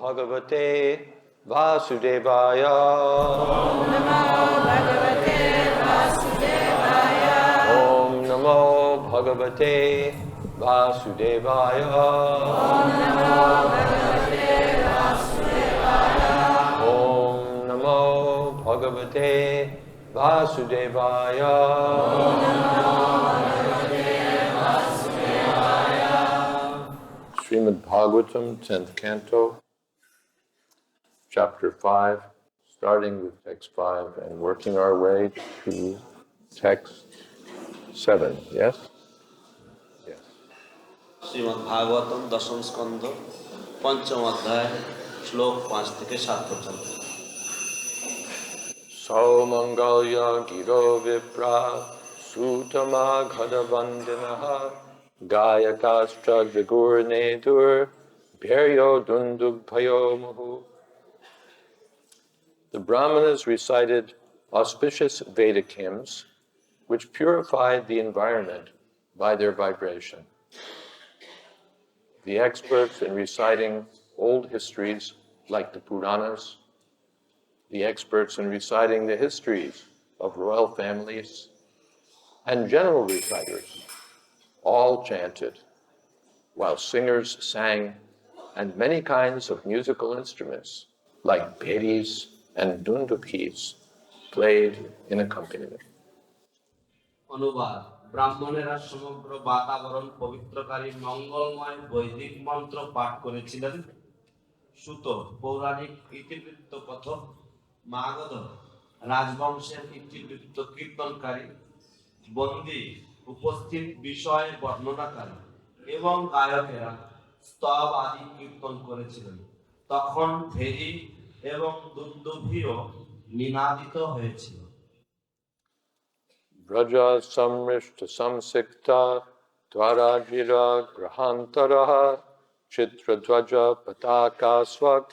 Bhagavate Vasudevaya. Om Namo Bhagavate Vasudevaya. Om Namo Bhagavate Vasudevaya. Om Namo Bhagavate Vasudevaya. Om Namo Bhagavate Vasudevaya. Om Namo Bhagavate Vasudevaya. Shrimad Bhagavatam, 10th Canto, Chapter 5, starting with text 5 and working our way to text 7. Yes? Yes. Shrimad Bhagavatam, Dasham Skandha, Pancham Adhyaya, Shlok 5 থেকে 7 পর্যন্ত। Saumangalya Giro Vipra Sutama Ghadavandinaha Gayakastra Jagurnedur Bheryo Dundubhayo Muhu. The Brahmanas recited auspicious Vedic hymns which purified the environment by their vibration. The experts in reciting old histories like the Puranas, the experts in reciting the histories of royal families, and general reciters all chanted, while singers sang, and many kinds of musical instruments like bedis and dundukis played in accompaniment. অনুবাদ ব্রাহ্মণেরা সমগ্র বাতাবরণ পবিত্রকারী মঙ্গলময় বৈদিক মন্ত্র পাঠ করেছিলেন। সুত পৌরাণিক ইতিবৃত্ত কথক মাগধ রাজবংশের ইতিবৃত্ত কীর্তনকারী বন্দী উপস্থিত বিষয় বর্ণনাকারী এবং গায়কেরা স্তব আদি কীর্তন করেছিলেন। তখন ভেরি এবং দুন্দুভিও নিনাদিত হয়েছিল। Vraja samrishta samsikta dvarajira grahantaraha chitra dvaja pataka swak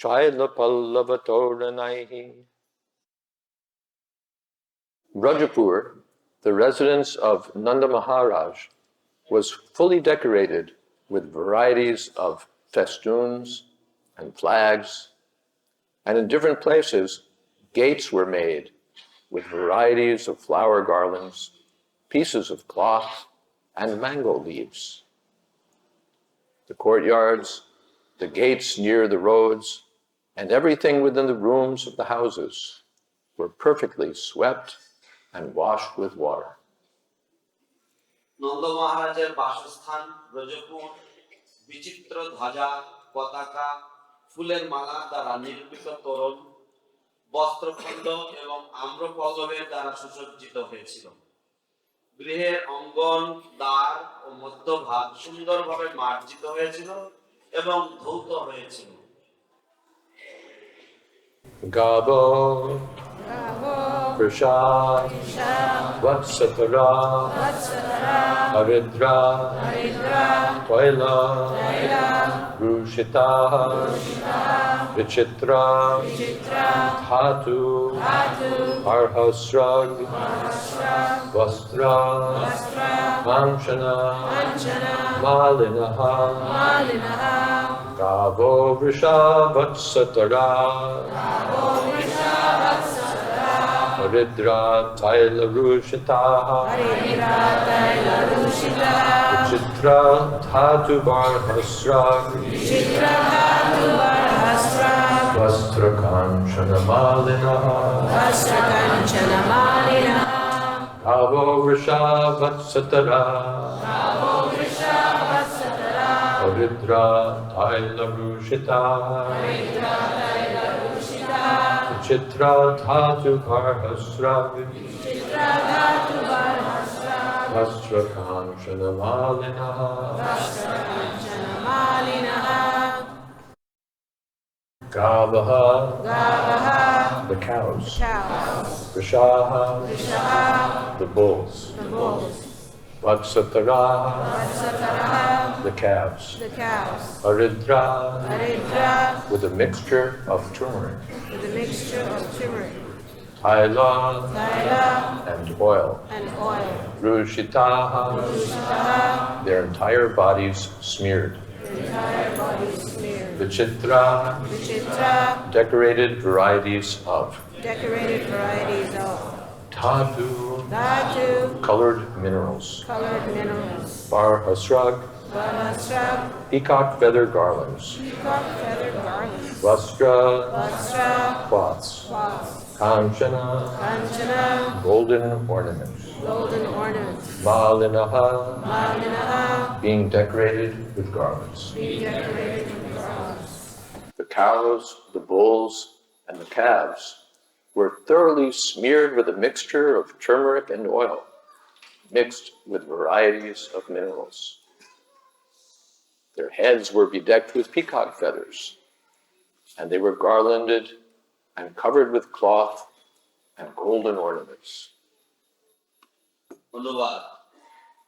chaila pallavatoranahi. Rajapur, the residence of Nanda Maharaj, was fully decorated with varieties of festoons and flags, and in different places gates were made with varieties of flower garlands, pieces of cloth, and mango leaves. The courtyards, the gates near the roads, and everything within the rooms of the houses were perfectly swept and washed with water. Nanda মহারাজের বাসস্থান ব্রজপুর বিচিত্র ধ্বজা, পতাকা, ফুলের মালা দ্বারা নির্মিত তোরণ, বস্ত্রখণ্ড এবং আম্রপল্লবের দ্বারা সুসজ্জিত হয়েছিল। গৃহের অঙ্গন, দ্বার ও মধ্যভাগ সুন্দরভাবে মার্জিত হয়েছিল এবং ধৌত হয়েছিল। Gavo, Krisha, Vatsatara, Haridra, Toila, Rushita, Vichitra, Dhatu, Arhasrag, Vastra, Kanchana, Malinaha, Gavo Vrisha Vatsatara, Haridra Taila Rushita, Vichitra Dhatu Barhasrag, Vastra Kanchana Malinaha, Gavo Vrisha Vatsatara, Haridra Taila Rushita, Chitra Dhatu Barhasrag, Vastra Kanchana Malinaha, Gavaha, the cows, Vishaha, the bulls, Vatsatara, the calves, Haridra, with a mixture of turmeric, Taila, and oil, Rushitaha, their entire bodies smeared, entire body smeared. Vichitra, Vichitra, decorated varieties of. decorated varieties of. Dhatu, Dhatu, colored minerals. colored minerals. Barhasrag, Vahasra, peacock feather garlands. peacock feather garlands. Vastra, Vastra, cloths. cloths. Kanchana, Kanchana, golden ornaments. golden ornaments. Malinaha, Malinaha, being decorated with garlands. be decorated with garlands. The cows, the bulls, and the calves were thoroughly smeared with a mixture of turmeric and oil, mixed with varieties of minerals. Their heads were bedecked with peacock feathers, and they were garlanded and covered with cloth and golden ornaments. অনুবাদ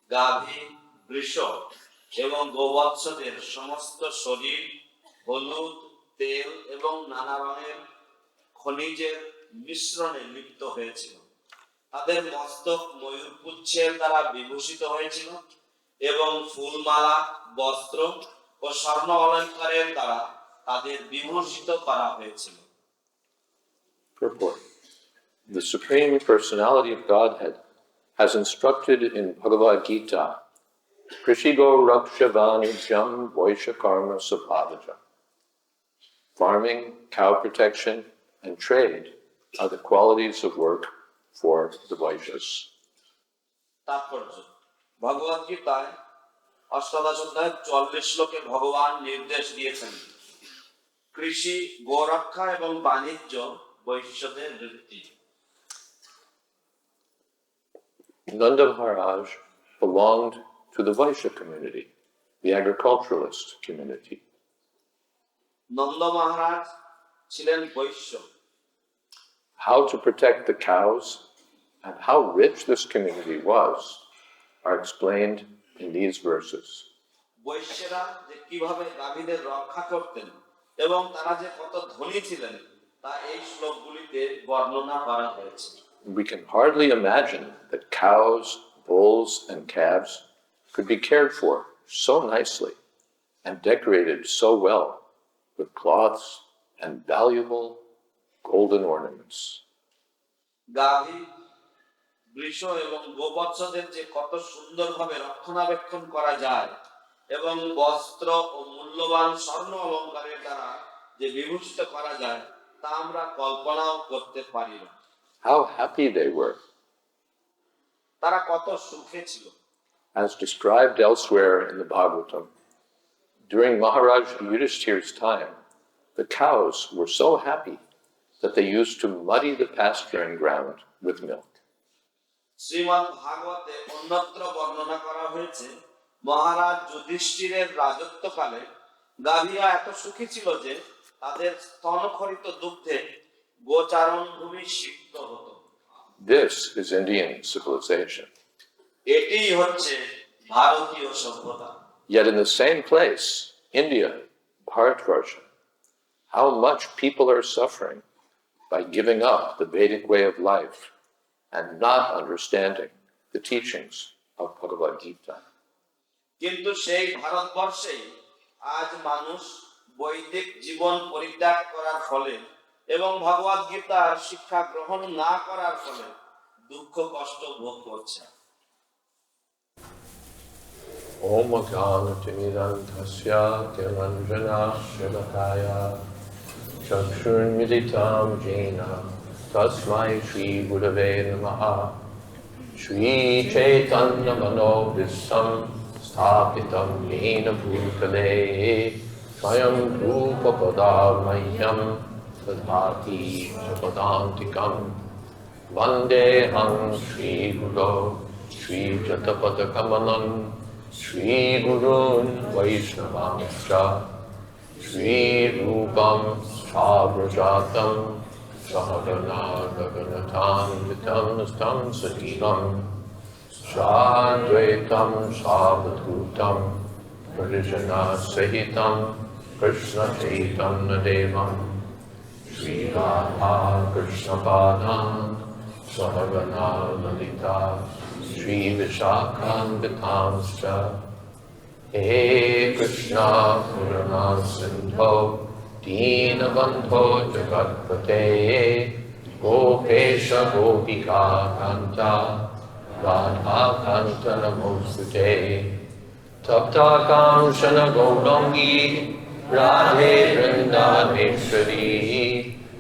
গাভী বৃষ এবং গোবৎসদের সমস্ত শরীর হলুদ তেল এবং নানা রঙের খনিজের মিশ্রণে লিপ্ত হয়েছিল তাদের মস্তক ময়ূরপুচ্ছের দ্বারা বিভূষিত হয়েছিল এবং ফুলমালা বস্ত্র ও স্বর্ণ অলঙ্কারের দ্বারা তাদের বিভূষিত করা হয়েছিল Purport. The Supreme Personality of Godhead has instructed in Bhagavad Gita, Krishigo Rakshavanijam Vaishya Karma Sabhavaja. Farming, cow protection, and trade are the qualities of work for the Vaishyas. তাৎপর্য ভগবদ গীতায় অষ্টাদশ অধ্যায় ৪৪ শ্লোকে ভগবান নির্দেশ দিয়েছেন কৃষি গোরক্ষা এবং বাণিজ্য বৈশ্যদের বৃত্তি Nanda Maharaj belonged to the Vaishya community, the agriculturalist community. Nanda মহারাজ ছিলেন বৈশ্য How to protect the cows and how rich this community was are explained in these verses. বৈশ্যরা যে কিভাবে গাভীদের রক্ষা করতেন এবং তারা যে কত ধনী ছিলেন তা এই শ্লোকগুলিতে বর্ণনা করা হয়েছে We can hardly imagine that cows, bulls, and calves could be cared for so nicely and decorated so well with cloths and valuable golden ornaments. গাভী বৃষ এবং গোবৎসদের যে কত সুন্দরভাবে রক্ষণাবেক্ষণ করা যায় এবং বস্ত্র ও মূল্যবান স্বর্ণ অলঙ্কারের দ্বারা যে বিভূষিত করা যায় তা আমরা কল্পনাও করতে পারি না How happy they were. তারা কত সুখে ছিল As described elsewhere in the Bhagavatam, during Maharaj Yudhishthir's time, the cows were so happy that they used to muddy the pasturing ground with milk. Shrimad ভাগবতে অন্যত্র বর্ণনা করা হয়েছে মহারাজ যুধিষ্ঠিরের রাজত্বকালে গাভীরা এত সুখী ছিল যে তাদের স্তনখরিত দুগ্ধে গোচারণ ভূমি সিক্ত হতো This is Indian civilization. এটিই হচ্ছে ভারতীয় সভ্যতা Yet in the same place, India, Bharatvarsha, how much people are suffering by giving up the Vedic way of life and not understanding the teachings of Bhagavad Gita. কিন্তু সেই ভারতবর্ষেই আজ মানুষ বৈদিক জীবন পরিত্যাগ করার ফলে এবং ভগবদ গীতার শিক্ষা গ্রহণ না করার ফলে দুঃখ কষ্ট ভোগ করছে Om Gyanatimidantasya Tilanjana Shilakaya Chakshurmilitam Jena Tasmai Shri Gurave Namaha Shri Chaitanya Manobhisam Sthapitam Yena Bhutale Swayam Rupa Padamahyam Tadhati Sapadantikam Vandeham Shri Guru Shri Jatapadakamalam Shri Gurun Vaishnavamscha Shri Rupam Sabrajatam Sahagana Gaganatam Vitam Stam Sajivam Shadvaitam Savadhutam Parijana Sahitam Krishna Chaitanya Devam Shri Radha Krishna Padam Sahagana Lalita Shri Vishakam Vitamscha He Krishna Purana Sindho Dinabandho Jagatpate Gopesha Gopika Kanta Radha Kanta Namostute Tapta Kamshana Gaurangi Radhe Vrindaneshwari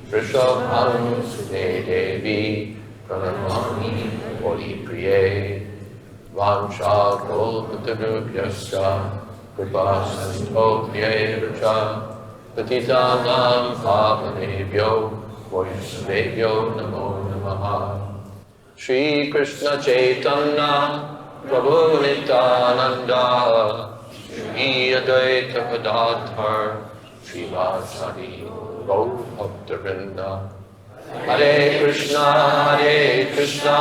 Rishabham Sute Devi Pranamami Hori Priye Vansha Kalpatarubhyasya Kripa Sindho Priyevacha Patitanam Pavanebhyo Vaishnavebhyo Namo Namaha Shri Krishna Chaitanya Prabhu Nityananda Shri Advaita Gadadhar Shri Vasari Gaur Bhakta-vrinda Hare Krishna Krishna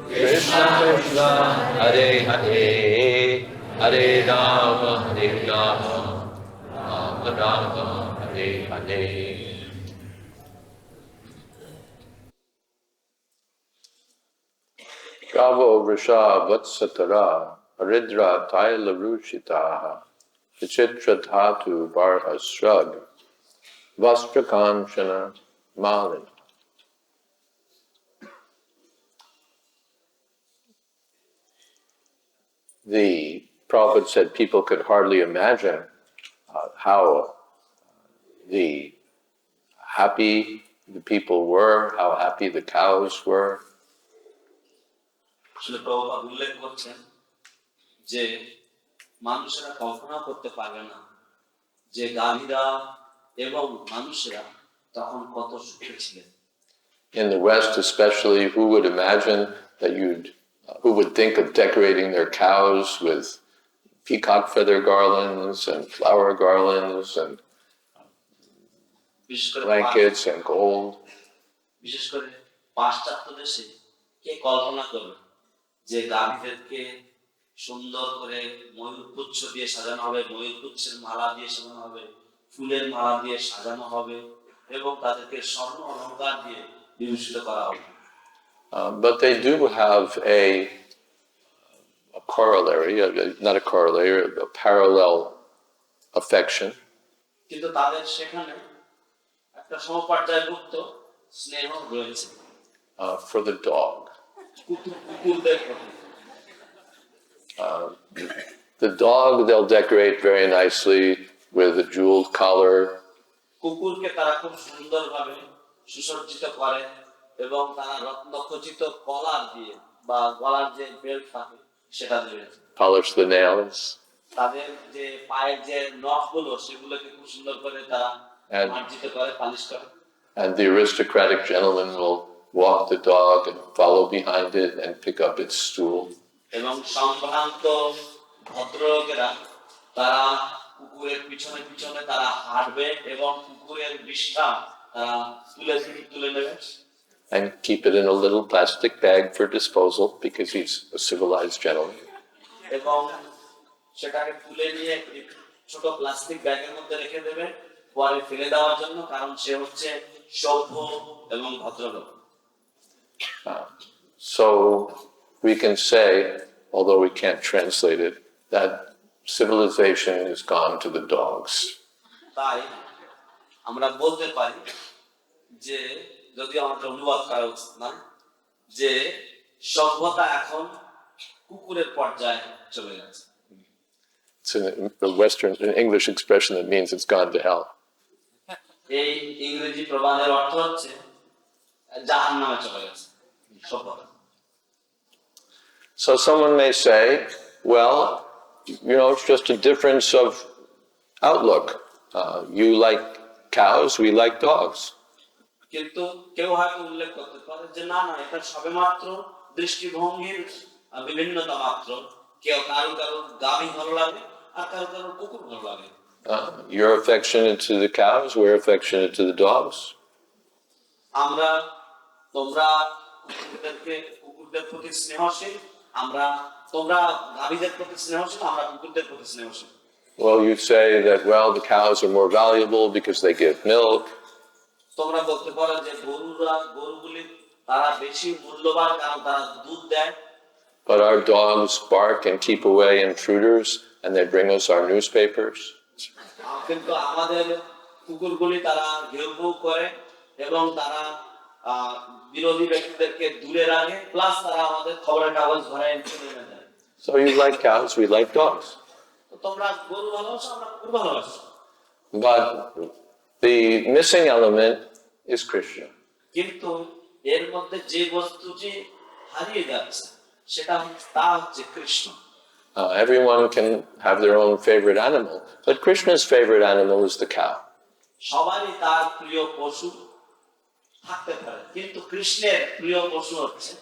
Krishna Hare Hare Hare Rama Rama Rama Hare Hare. Gavo Vrisha Vatsatara Aridra Taila Rushitaha Vichitra Dhatu Barha Shrug Vastrakanchana Malin. The Prabhupada said people could hardly imagine how the happy the people were, how happy the cows were. আসলে প্রভুপাদ উল্লেখ করছেন যে মানুষেরা কল্পনা করতে পারবে না যে গাভীরা এবং মানুষেরা তখন কত সুখে ছিলেন। In the West especially, who would imagine that who would think of decorating their cows with peacock feather garlands and flower garlands and blankets and gold? বিশেষ করে পাশ্চাত্য দেশে কে কল্পনা করবে যে গাভীদেরকে সুন্দর করে ময়ূরপুচ্ছ দিয়ে সাজানো হবে, ময়ূরপুচ্ছের মালা দিয়ে সাজানো হবে, ফুলের মালা দিয়ে সাজানো হবে এবং তাদেরকে স্বর্ণ অলংকার দিয়ে বিভূষিত করা হবে। But they do have a corollary, not a corollary, a parallel affection. কিন্তু তাদের সেখানে একটা সমপর্যায়ভুক্ত স্নেহ রয়েছে for the dog. কুকুরদের প্রতি। The dog they'll decorate very nicely with a jeweled collar. কুকুরকে তারা খুব সুন্দরভাবে সুসজ্জিত করে এবং তারা রত্নখচিত কলার দিয়ে বা গলার যে বেল্ট থাকে সেটা দিয়ে Polish the nails. তাদের যে পায়ের যে নখগুলো সেগুলোকে খুব সুন্দর করে তারা মার্জিত করে, পালিশ করে। And the aristocratic gentleman will walk the dog and follow behind it and pick up its stool. এবং সম্ভ্রান্ত ভদ্রলোকেরা তারা কুকুরের পিছনে পিছনে তারা হাঁটবে এবং কুকুরের বিষ্ঠা তারা তুলে নেবে and keep it in a little plastic bag for disposal because he's a civilized gentleman. এবং সেটাকে তুলে নিয়ে ছোট প্লাস্টিক ব্যাগের মধ্যে রেখে দেবে পরে ফেলে দেওয়ার জন্য, কারণ সে হচ্ছে সভ্য এবং ভদ্রলোক। So we can say, although we can't translate it, that civilization is gone to the dogs. তাই আমরা বলতে পারি যে, যদি আমাদের অনুবাদ করা উচিত না, যে সভ্যতা এখন কুকুরের পর্যায়ে চলে গেছে। It's a Western, an English expression that means it's gone to hell. এই ইংরেজি প্রবাদের অর্থ হচ্ছে জাহান্নামে চলে গেছে সভ্যতা। So someone may say, well, it's just a difference of outlook. You like cows, we like dogs. কিন্তু কেউ হয়তো উল্লেখ করতে পারে যে না এটা সবেমাত্র দৃষ্টিভঙ্গির বিভিন্নতা মাত্র, কেউ কারো গাভী ভালো লাগে আর কারো কুকুর ভালো লাগে। You're affectionate to the cows, we're affectionate to the dogs. তোমরা কুকুরদের প্রতি স্নেহশীল, তোমরা গাভীদের প্রতি স্নেহশীল, আমরা কুকুরদের প্রতি স্নেহশীল। Well, you say that, the cows are more valuable because they give milk. তোমরা বলতে পারো যে গরুগুলি তারা বেশি মূল্যবান কারণ তারা দুধ দেয়। But our dogs bark and keep away intruders, and they bring us our newspapers. কিন্তু আমাদের কুকুরগুলি তারা ঘেউ ঘেউ করে এবং তারা বিরোধী ব্যক্তিদেরকে দূরে রাখে, প্লাস তারা আমাদের খবরের কাগজ ঘরে এনে দেয়। So you like cows, we like dogs. তো তোমরা গরু ভালোবাসো, আমরা কুকুর ভালোবাসি। But the missing element is Krishna. কিন্তু এর মধ্যে যে বস্তুটি হারিয়ে যাচ্ছে সেটা হচ্ছে Krishna. Everyone can have their own favorite animal, but Krishna's favorite animal is the cow. সবারই তার প্রিয় পশু থাকতে পারে, কিন্তু কৃষ্ণের প্রিয় পশু হচ্ছে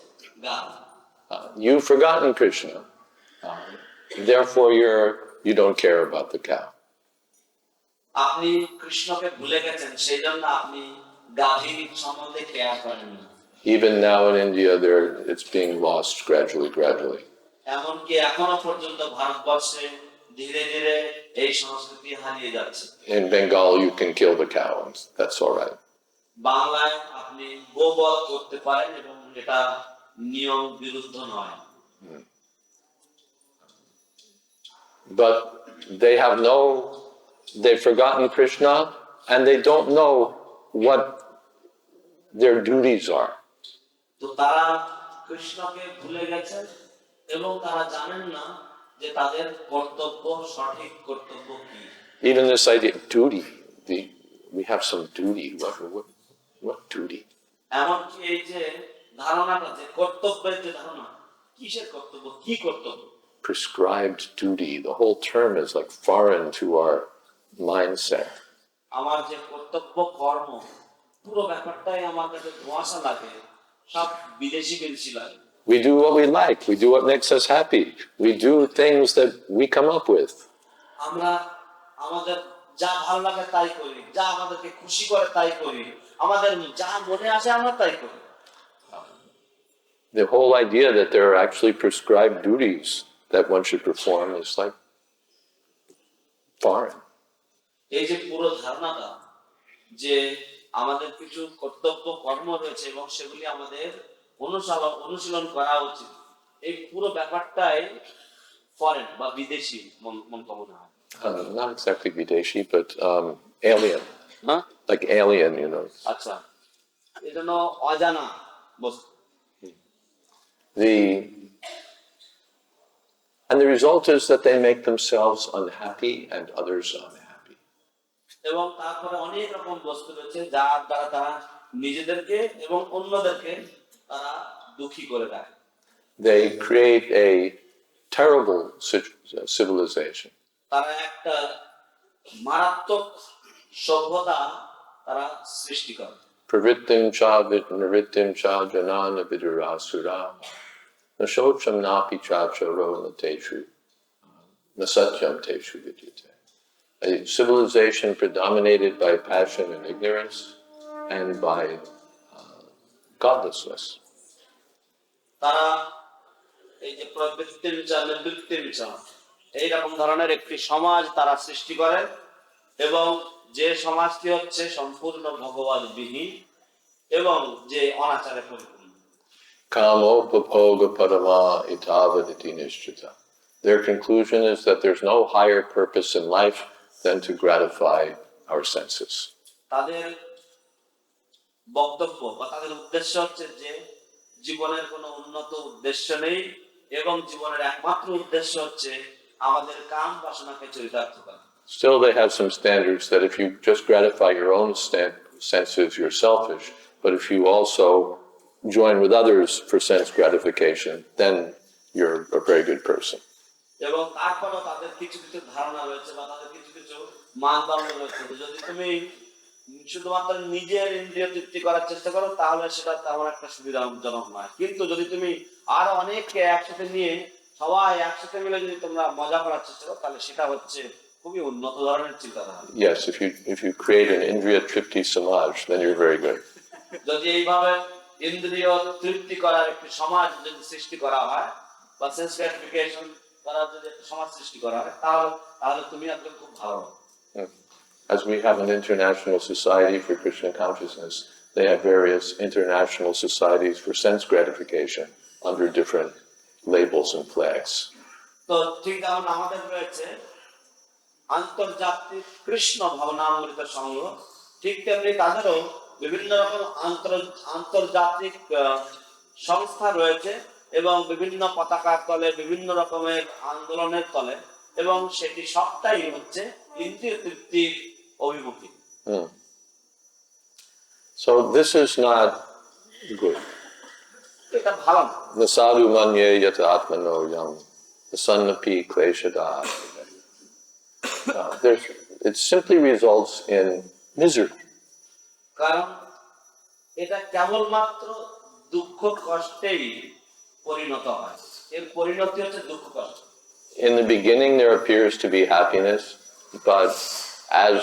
গাধা। You've forgotten Krishna, therefore you don't care about the cow. আপনি কৃষ্ণকে ভুলে গেছেন, সেই জন্য আপনি গাভীর সম্বন্ধে কেয়ার করেন না। Even now in India, it's being lost gradually. এমনকি এখনো পর্যন্ত ভারতবর্ষে ধীরে ধীরে এই সংস্কৃতি হারিয়ে যাচ্ছে। In Bengal, you can kill the cow, and that's all right. বাংলায় আপনি গোবধ করতে পারেন এবং এটা নিয়ম বিরুদ্ধ নয়। But they've forgotten Krishna, and they don't know what their duties are. তো তারা কৃষ্ণকে ভুলে গেছে এবং তারা জানেন না যে তাদের কর্তব্য, সঠিক কর্তব্য কি। Even this idea of duty, we have some duty. What duty? এমনকি এই যে ধারণাটা, যে কর্তব্যের যে ধারণা, কিসের কর্তব্য, কি কর্তব্য? Prescribed duty. The whole term is like foreign to our mindset. আমার যে কর্তব্য কর্ম, পুরো ব্যাপারটাই আমার কাছে ধোঁয়াশা লাগে, সব বিদেশি লাগে। We do what we like. We do what makes us happy. We do things that we come up with. আমরা আমাদের যা ভালো লাগে তাই করি, যা আমাদেরকে খুশি করে তাই করি, আমাদের যা মনে আসে আমরা তাই করি। The whole idea that there are actually prescribed duties that one should perform is like foreign. এই যে পুরো ধারণাটা যে আমাদের কিছু কর্তব্য কর্ম রয়েছে এবং সেগুলি আমাদের অনুশীলন করা উচিত, এই পুরো ব্যাপারটাই ফরেন বা বিদেশি মন্তব্য না হয়। Not exactly Videshi, but alien. Huh? Like alien, you know. আচ্ছা, এজন্য অজানা বস্তু। And the result is that they make themselves unhappy and others unhappy. এবং তারপরে অনেক রকম বস্তু রয়েছে যার দ্বারা তারা নিজেদেরকে এবং অন্যদেরকে তারা দুঃখী করে দেয়। They create a terrible civilization. তারা একটা মারাত্মক সভ্যতা তারা সৃষ্টি করে। Pravrittim cha nivrittim cha janana vidurasura nashocham napi chacharo nateshu nasatyam teshu vidyate. A civilization predominated by passion and ignorance and by godlessness. তারা এই যে প্রবৃত্তির চা নিবৃত্তির চা এইরকম ধরনের একটি সমাজ তারা সৃষ্টি করে এবং যে সমাজটি হচ্ছে সম্পূর্ণ ভগবদ্বিহীন এবং যে অনাচারে পরিপূর্ণ। Kamopapoga parama itavaditi nishchita. Their conclusion is that there's no higher purpose in life than to gratify our senses. তাদের বক্তব্য বা তাদের উদ্দেশ্য হচ্ছে যে জীবনের কোনো উন্নত উদ্দেশ্য নেই এবং জীবনের একমাত্র উদ্দেশ্য হচ্ছে আমাদের কাম বাসনাকে চরিতার্থ করা। Still, they have some standards that if you just gratify your own senses, you're selfish. But if you also join with others for sense gratification, then you're a very good person. এবং তারপরেও তাদের কিছু কিছু ধারণা রয়েছে বা তাদের কিছু কিছু মানদণ্ড রয়েছে, যদি তুমি শুধুমাত্র নিজের ইন্দ্রিয় তৃপ্তি করার চেষ্টা করো তাহলে সেটা তেমন একটা সুবিধাজনক নয়, কিন্তু যদি তুমি আরো অনেককে একসাথে নিয়ে সবাই একসাথে মিলে যদি তোমরা মজা করার চেষ্টা করো তাহলে সেটা হচ্ছে খুবই উন্নত ধরনের চিন্তাধারা। Yes, if you create an indriya tripti samaj, then you're very good. যদি এইভাবে ইন্দ্রিয় তৃপ্তি করার একটি সমাজ যদি সৃষ্টি করা হয় বা সেন্স গ্রাটিফিকেশন করার যদি একটা সমাজ সৃষ্টি করা হয় তাহলে তুমি একদম খুব ভালো। As we have an international society for Krishna consciousness, they have various international societies for sense gratification under different labels and flags. তো ঠিক যেমন আমাদের রয়েছে আন্তর্জাতিক কৃষ্ণ ভাবনামৃত সংঘ, ঠিক তেমনি তাদেরও বিভিন্ন রকম আন্তর্জাতিক সংস্থা রয়েছে এবং বিভিন্ন পতাকার তলে, বিভিন্ন রকমের আন্দোলনের তলে, এবং সেটি সবটাই হচ্ছে ইন্দ্রিয় তৃপ্তির অভিমুখী। So this is not good. এটা ভালো না। Nasadu manye yata atmano yam asannapi kleshada. It simply results in misery. কারণ এটা কেবলমাত্র দুঃখ কষ্টেই পরিণত হয়, এর পরিণতি হচ্ছে দুঃখ কষ্ট। In the beginning there appears to be happiness, but as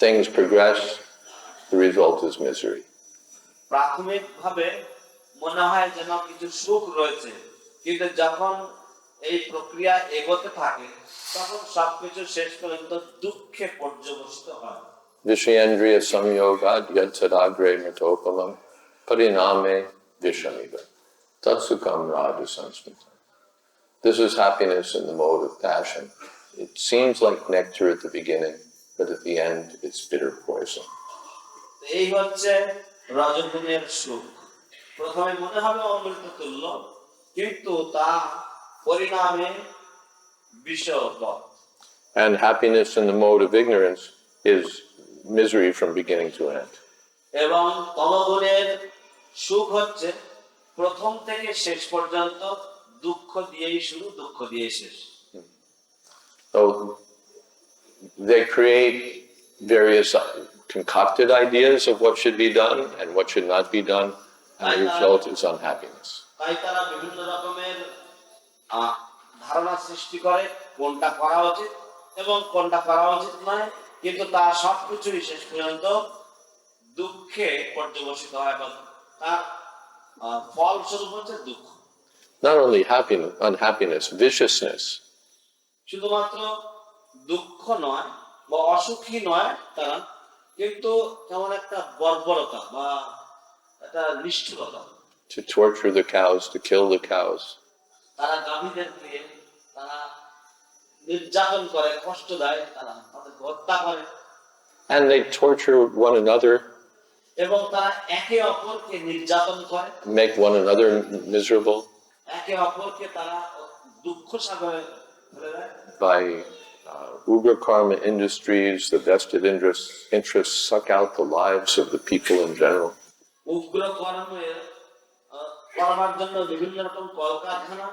things progress, the result is misery. প্রাথমিকভাবে মনে হয় যেন কিছু সুখ রয়েছে, কিন্তু যখন এই প্রক্রিয়া এগোতে থাকে তখন সবকিছু শেষ পর্যন্ত দুঃখে পর্যবসিত হয়। Vishayendriya samyoga yadsadagre mritopamam pariname vishamiva tatsukam rajasansmita. This is happiness in the mode of passion. It seems like nectar at the beginning, but at the end it's bitter poison. এই হচ্ছে রজগুণের সুখ। প্রথমে মনে হবে অমৃত তুল্য, কিন্তু তা পরিণামে বিষপথ। And happiness in the mode of ignorance is misery from beginning to end. এবং তমগুণের সুখ হচ্ছে প্রথম থেকে শেষ পর্যন্ত দুঃখ দিয়েই শুরু, দুঃখ দিয়েই শেষ। So they create various concocted ideas of what should be done and what should not be done, and the result is unhappiness. তাই তারা বিভিন্ন রকমের ধারণা সৃষ্টি করে কোনটা করা উচিত এবং কোনটা করা উচিত নয়, কিন্তু তা সবকিছুই শেষ পর্যন্ত দুঃখে পর্যবসিত হয় এবং তার ফলস্বরূপ হচ্ছে দুঃখ। Not only happiness, unhappiness, viciousness. শুধুমাত্র দুঃখ নয় বা অসুখী নয় তারা, কিন্তু কেমন একটা বর্বরতা বা একটা নিষ্ঠুরতা। To torture the cows, to kill the cows. তারা গাভীদেরকে তারা নির্যাতন করে, কষ্ট দেয়, তারা তাদেরকে হত্যা করে। And they torture one another, এবং তারা একে অপরকে নির্যাতন করে, make one another miserable একে অপরকে তারা দুঃখ সাগরে ফেলে দেয়। by ugra karma industries, the vested interests suck out the lives of the people in general. উগ্র কর্মের করার জন্য বিভিন্ন রকম কলকারখানা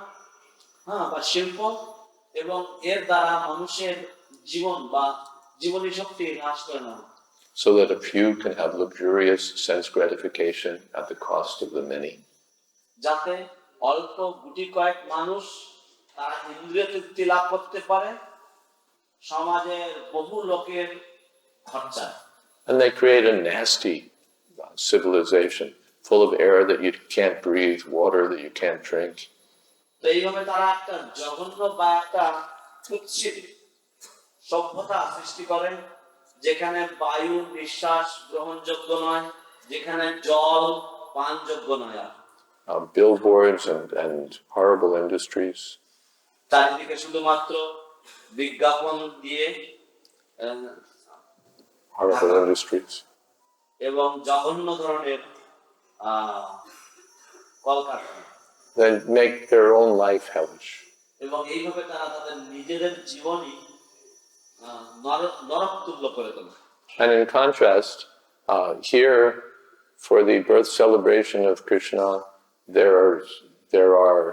বা শিল্প, এবং এর দ্বারা মানুষের জীবন বা জীবনী শক্তি হ্রাস করে না, So that a few can have luxurious sense gratification at the cost of the many. যাতে অল্প গুটি কয়েক মানুষ তারা ইন্দ্রিয় তৃপ্তি লাভ করতে পারে সমাজের বহু লোকের খরচা। And they create a nasty civilization full of air that you can't breathe, water that you can't drink. তো এইভাবে তারা একটা জঘন্য বা একটা কুৎসিত সভ্যতা সৃষ্টি করেন, যেখানে বায়ু নিঃশ্বাস গ্রহণযোগ্য নয়, যেখানে জল পানযোগ্য নয়। Billboards and horrible industries. চারিদিকে শুধুমাত্র বিজ্ঞাপন দিয়ে Horrible industries. এবং জঘন্য ধরনের কলকারখানা, They make their own life hellish. এবং এইভাবে তারা তাদের নিজেদের জীবনই নরক তুল্য করে তোলে। And in contrast, here for the birth celebration of Krishna, there are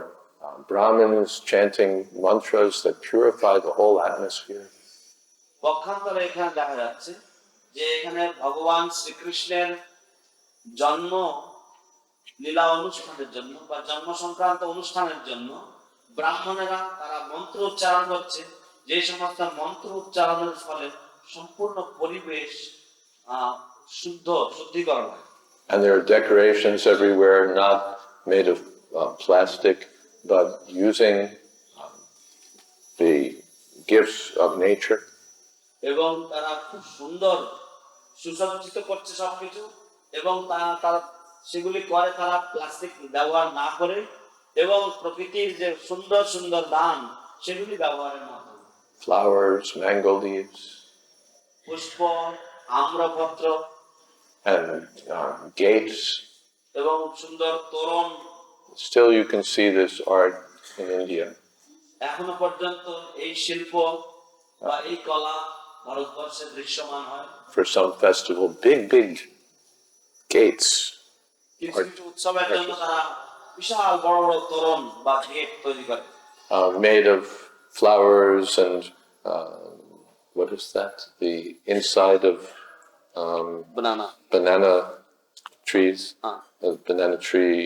Brahmins chanting mantras that purify the whole atmosphere. পক্ষান্তরে এখানে দেখা যাচ্ছে যে এখানে ভগবান শ্রীকৃষ্ণের জন্ম লীলা অনুষ্ঠানের জন্য বা জন্ম সংক্রান্ত অনুষ্ঠানের জন্য ব্রাহ্মণেরা তারা মন্ত্র উচ্চারণ করছে, যে সমস্ত মন্ত্র উচ্চারণের ফলে সম্পূর্ণ পরিবেশ শুদ্ধিকরণ হয়। And there are decorations everywhere, not made of plastic, but using the gifts of nature. এবং তারা খুব সুন্দর সুসজ্জিত করছে সবকিছু, এবং তারা সেগুলি করে তারা প্লাস্টিক ব্যবহার না করে, এবং প্রকৃতির যে সুন্দর সুন্দর দান সেগুলি ব্যবহারের মাধ্যমে flowers, mango leaves, Pushpa, আম্রপত্র and gates. এবং সুন্দর তোরণ Still, you can see this art in India. এখনো পর্যন্ত এই শিল্প বা এই কলা ভারতবর্ষে দৃশ্যমান হয়। For some festival, big gates. কিছু কিছু উৎসবের জন্য তারা বিশাল বড় বড় তোরণ বা গেট তৈরি করে Made of flowers and what is that? The inside of banana banana trees. Ah. A banana tree,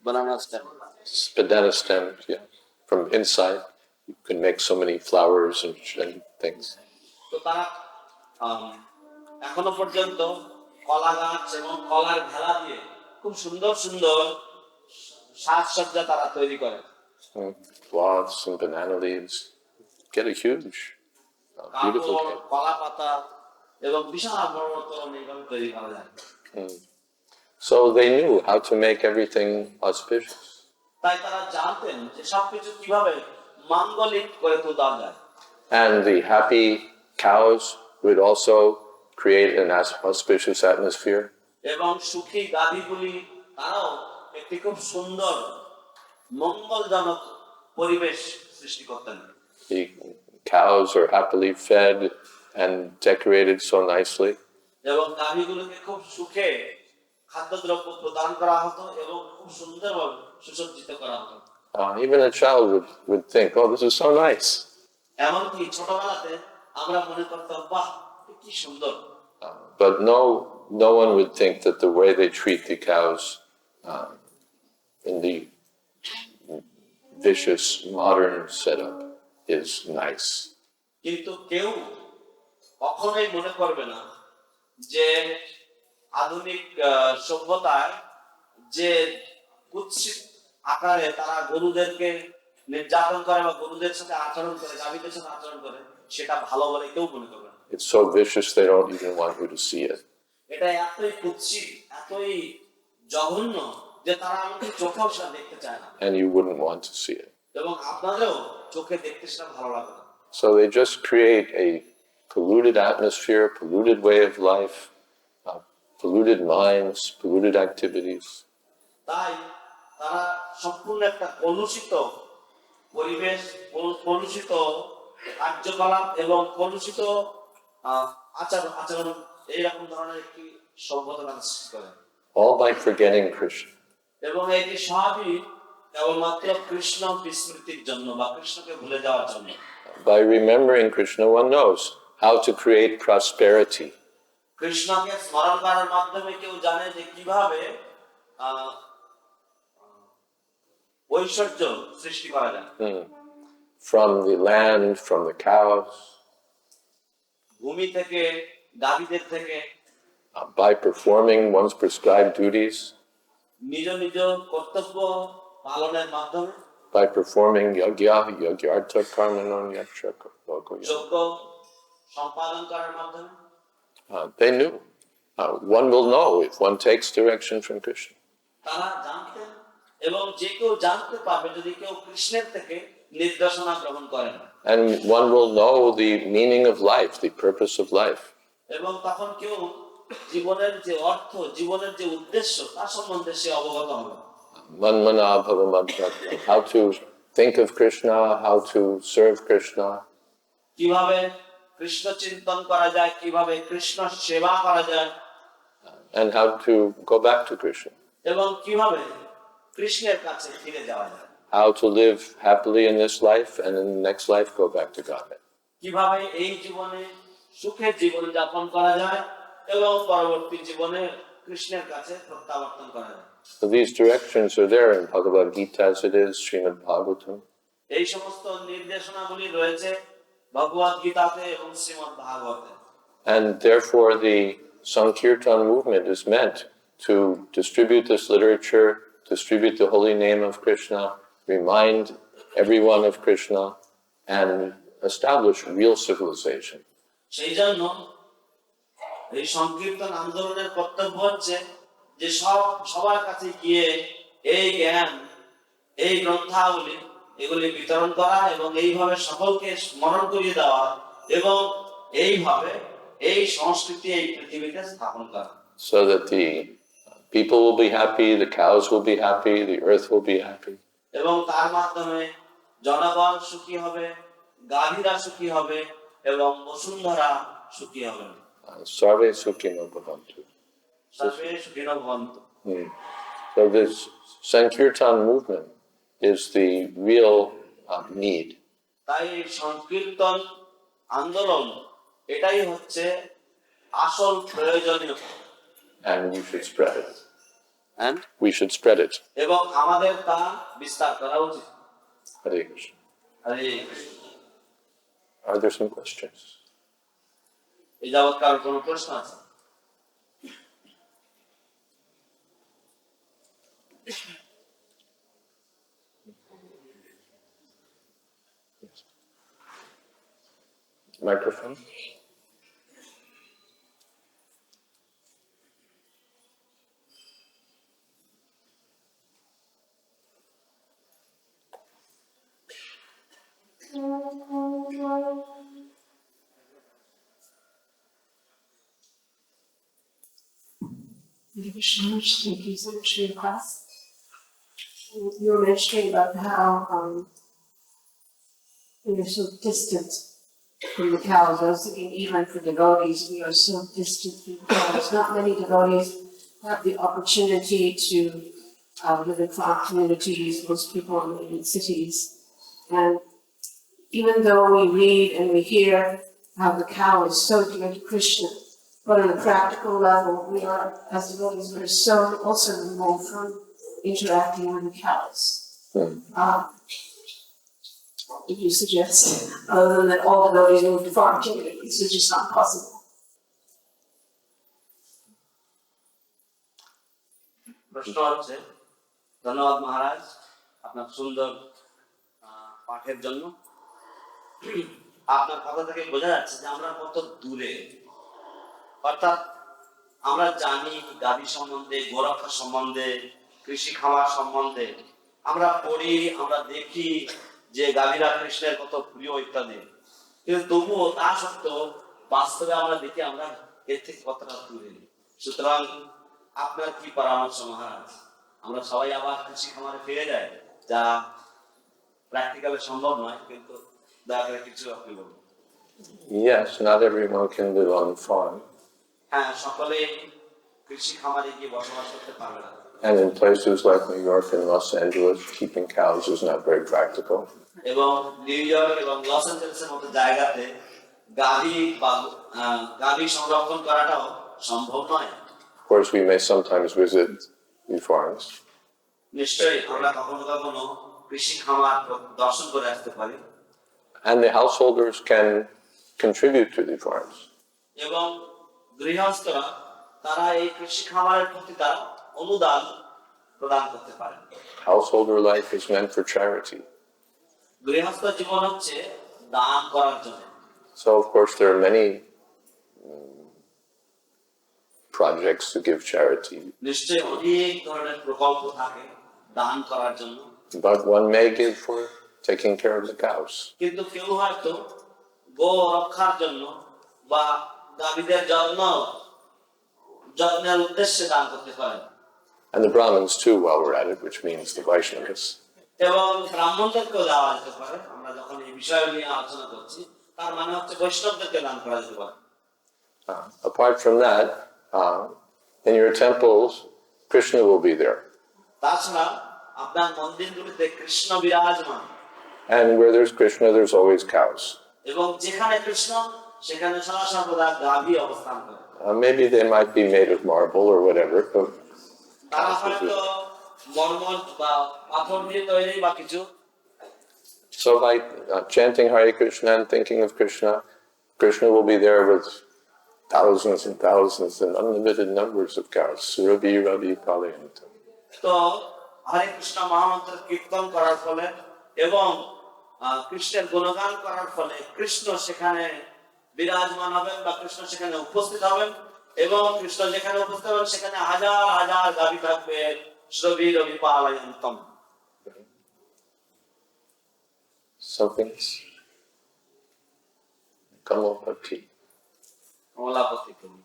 banana stem banana stem. Yeah, from inside you can make so many flowers and things. তো তারা এখনো পর্যন্ত কলা গাছ এবং কলার ভেলা দিয়ে খুব সুন্দর সুন্দর সাজসজ্জা তারা তৈরি করে Cloths and banana leaves get a huge, beautiful কাপড় cake. কলা পাতা এবং বিশাল বড় বড় তোরণ এইভাবে তৈরি করা যায় So they knew how to make everything auspicious. তাই তারা জানতেন যে সবকিছু কিভাবে মাঙ্গলিক করে তোলা যায় And the happy cows would also create an auspicious atmosphere. এবং সুখী গাভীগুলি তারাও একটি খুব সুন্দর মঙ্গলজনক পরিবেশ সৃষ্টি করতেন The cows are happily fed and decorated so nicely. এবং গাভীগুলোকে খুব সুখে খাদ্যদ্রব্য প্রদান করা হতো এবং খুব সুন্দরভাবে সুসজ্জিত করা হতো Even a child would think, oh, this is so nice. এমনকি ছোটবেলাতে আমরা মনে করতাম বাহ কি সুন্দর But no one would think that the way they treat the cows in the vicious modern setup is nice. কিন্তু কেউ কখনোই মনে করবে না যে আধুনিক সভ্যতায় যে কুৎসিত আকারে তারা গরুদেরকে নির্যাতন করে বা গরুদের সাথে আচরণ করে গাভীদের সাথে আচরণ করে সেটা ভালো বলে কেউ মনে করবে না It's so vicious they don't even want you to see it. এটা এতই কুৎসিত এতই জঘন্য যে তারা আমাকে চোখেও সেটা দেখতে চায় না And you wouldn't want to see it. এবং আপনাদেরও চোখে দেখতে সেটা ভালো লাগে না So they just create a polluted atmosphere, polluted way of life, polluted minds, polluted activities. তাই তারা সম্পূর্ণ একটা কলুষিত পরিবেশ কলুষিত কার্যকলাপ এবং কলুষিত আচরণ এইরকম ধরনের একটি সভ্যতা সৃষ্টি করে All by forgetting Krishna. এবং এটি সবই কেবলমাত্র কৃষ্ণ বিস্মৃতির জন্য বা কৃষ্ণকে ভুলে যাওয়ার জন্য By remembering Krishna, one knows how to create prosperity. কৃষ্ণকে স্মরণ করার মাধ্যমে কেউ জানে যে কিভাবে ঐশ্বর্য সৃষ্টি করা যায় From the land, from the cows, ভূমি থেকে গাভীদের থেকে by performing one's prescribed duties, নিজ নিজ কর্তব্য পালনের মাধ্যমে by performing yagyartha karmanon yakshaka lokoya. যোগ্য সম্পাদন করার মাধ্যমে They knew. One will know if one takes direction from Krishna. তারা জানতেন এবং যে কেউ জানতে পারবে যদি কেউ কৃষ্ণের থেকে নির্দেশনা গ্রহণ করেন And one will know the meaning of life, the purpose of life. এবং তখন কেউ জীবনের যে অর্থ জীবনের যে উদ্দেশ্য তার সম্বন্ধে সে অবগত হবে Manmana bhavamadhyat. How to think of Krishna, how to serve Krishna, কিভাবে কৃষ্ণ চিন্তন করা যায় কিভাবে কৃষ্ণ সেবা করা যায় and how to go back to Krishna. এবং কিভাবে কৃষ্ণের কাছে ফিরে যাওয়া যায় How to live happily in this life and in the next life go back to Godhead. কিভাবে এই জীবনে সুখে জীবন যাপন করা যায় এবং পরবর্তী জীবনে কৃষ্ণের কাছে প্রত্যাবর্তন করা যায় So these directions are there in Bhagavad Gita as it is, Shrimad Bhagavatam. এই সমস্ত নির্দেশনাগুলি রয়েছে ভগবদ গীতাতে এবং শ্রীমদ্ ভাগবতে And therefore the Sankirtan movement is meant to distribute this literature, distribute the holy name of Krishna, remind everyone of Krishna, and establish real civilization. সেই জন্য এই সংকীর্তন আন্দোলনের কর্তব্য হচ্ছে যে সবার কাছে গিয়ে এই জ্ঞান এই গ্রন্থাবলী এগুলি বিতরণ করা এবং এইভাবে সকলকে স্মরণ করিয়ে দেওয়া এবং এইভাবে এই সংস্কৃতি এই পৃথিবীতে স্থাপন করা, so that the people will be happy, the cows will be happy, the earth will be happy. এবং তার মাধ্যমে জনগণ সুখী হবে, গাভীরা সুখী হবে এবং বসুন্ধরা সুখী হবে। Sarve sukhino bhavantu. সর্বে সুখিনো ভবন্তু। So this Sankirtan movement is the real need. তাই এই সংকীর্তন আন্দোলন এটাই হচ্ছে আসল প্রয়োজনীয়, And we should spread it. And? We should spread it. এবং আমাদের তা বিস্তার করা উচিত। Hare Krishna. Hare Are there some questions? এই যাবৎ কারো কোনো প্রশ্ন আছে? Microphone? Thank you so much for your class. You were mentioning about how we are so distant from the cows. I was thinking even for devotees, we are so distant from the cows. Not many devotees have the opportunity to live in farm communities. Most people live in cities. And even though we read and we hear how the cow is so dear to Krishna, but on a practical level, we are, as devotees, we're so also removed from interacting with the cows. If you suggest, other than that all devotees move to farm communities, it's just not possible. প্রশ্ন হচ্ছে, ধন্যবাদ মহারাজ আপনার সুন্দর পাঠের জন্য। আপনার কথা থেকে বোঝা যাচ্ছে যে আমরা কত দূরে, অর্থাৎ আমরা জানি গাভী সম্বন্ধে, গোরক্ষা সম্বন্ধে, কৃষি খামার সম্বন্ধে, আমরা পড়ি, আমরা দেখি যে গাভীরা কৃষ্ণের কত প্রিয় ইত্যাদি, কিন্তু তবুও তা সত্ত্বেও বাস্তবে আমরা দেখি আমরা এর থেকে কতটা দূরে। সুতরাং আপনার কি পরামর্শ মহারাজ? আমরা সবাই আবার কৃষি খামারে ফিরে যাই, যা প্র্যাকটিক্যালি সম্ভব নয়, কিন্তু দয়া করে কিছু আপনি বলুন। Yes, not everyone can live on the farm. হ্যাঁ, সকলে কৃষি খামারে গিয়ে বসবাস করতে পারবে না। And in places like New York and Los Angeles, keeping cows is not very practical. এবং নিউ ইয়র্ক এবং লস অ্যাঞ্জেলেসের মতো জায়গাতে গাভী সংরক্ষণ করাটাও সম্ভব নয়। Of course, we may sometimes visit the farms. নিশ্চয়ই আমরা কখনো কখনো কৃষি খামার দর্শন করে আসতে পারি। And the householders can contribute to the farms. এবং গৃহস্থরা তারা এই কৃষি খামারের প্রতি তারা অনুদান প্রদান করতে পারে। Householder life is meant for charity. গৃহস্থ জীবন হচ্ছে দান করার জন্য। So, of course, there are many projects to give charity. নিশ্চয়ই অনেক ধরনের প্রকল্প থাকে দান করার জন্য। But one may give for taking care of the cows. কিন্তু কেউ হয়তো গো রক্ষার জন্য বা গাভীদের যত্নের উদ্দেশ্যে দান করতে পারে। And the Brahmins too, while we're at it, which means the Vaishnavas. এবং ব্রাহ্মণদেরকেও দেওয়া যেতে পারে। আমরা যখন এই বিষয় নিয়ে আলোচনা করছি, তার মানে হচ্ছে বৈষ্ণবদেরকে দান করা যেতে পারে। Apart from that, in your temples, Krishna will be there. তাছাড়া আপনার মন্দিরগুলিতে কৃষ্ণ বিরাজমান। And where there's Krishna, there's always cows. এবং যেখানে কৃষ্ণ সেখানে সদা সর্বদা গাভী অবস্থান করে। Maybe they might be made of marble or whatever. But তারা হয়তো মর্মর বা পাথর দিয়ে তৈরি বা কিছু। so by chanting Hare Krishna and thinking of Krishna, Krishna will be there with thousands and thousands and unlimited numbers of cows. Surabhi Ravi Palayantam. তো হরে কৃষ্ণ মহামন্ত্র কীর্তন করার ফলে এবং কৃষ্ণের গুণগান করার ফলে কৃষ্ণ সেখানে বিরাজমান হবেন বা কৃষ্ণ সেখানে উপস্থিত হবেন এবং কৃষ্ণ যেখানে উপস্থিত হবেন সেখানে হাজার হাজার গাভী থাকবে। শ্রবি রবি পালায়ন্তম। Something else? Kamapati. কমলাপতি তুমি।